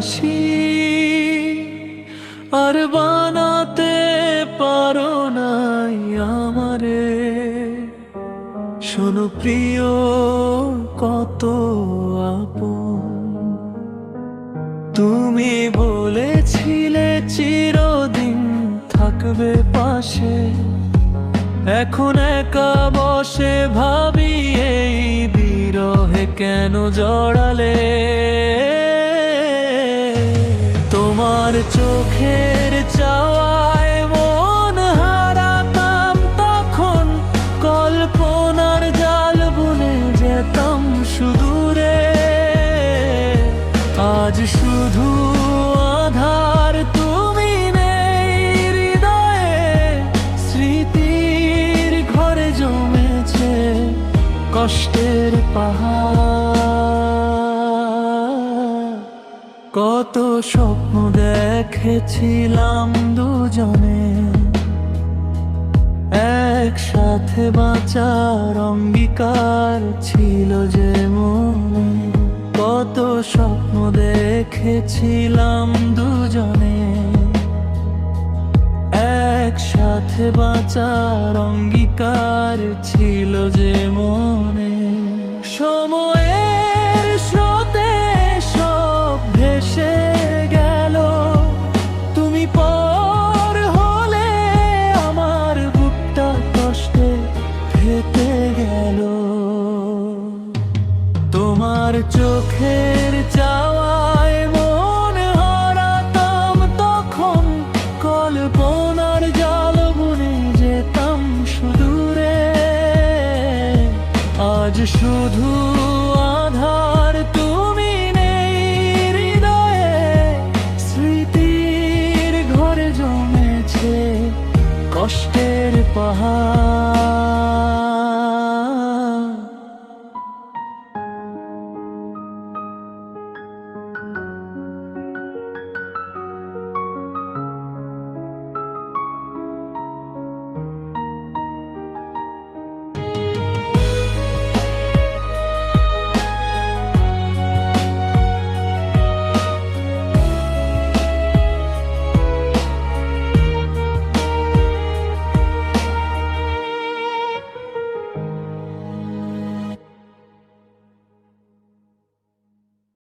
হাসি আর বানাতে পারো নাই আমারে। শোনো প্রিয় কত আপন, তুমি বলেছিলে চিরদিন থাকবে পাশে। এখন একা বসে ভাবি এই বিরহে কেন জড়ালে। তোমার চোখের চাওয়ায় মন হারাতাম তখন, কল্পনার জাল বুনে যেতাম সুদূরে। আজ শুধু আধার, তুমি নেই হৃদয়ে। স্মৃতির ঘরে জমেছে কষ্টের পাহাড়। কত স্বপ্ন দেখেছিলাম দুজনে, একসাথে বাঁচার অঙ্গীকার ছিল যে মনে। কত স্বপ্ন দেখেছিলাম দুজনে, একসাথে বাঁচার অঙ্গীকার ছিল যে মনে। সময়ের স্রোতে সব ভেসে গেল, তুমি পর হলে আমার বুকটা কষ্টে ফেটে গেল। তোমার চোখের চাওয়ায় মন হারাতাম তখন, কল্পনার জাল বুনে যেতাম সুদূরে। আজ শুধু আধার, তুমি নেই হৃদয়ে। স্মৃতির ঘরে জমেছে কষ্টের পাহাড়।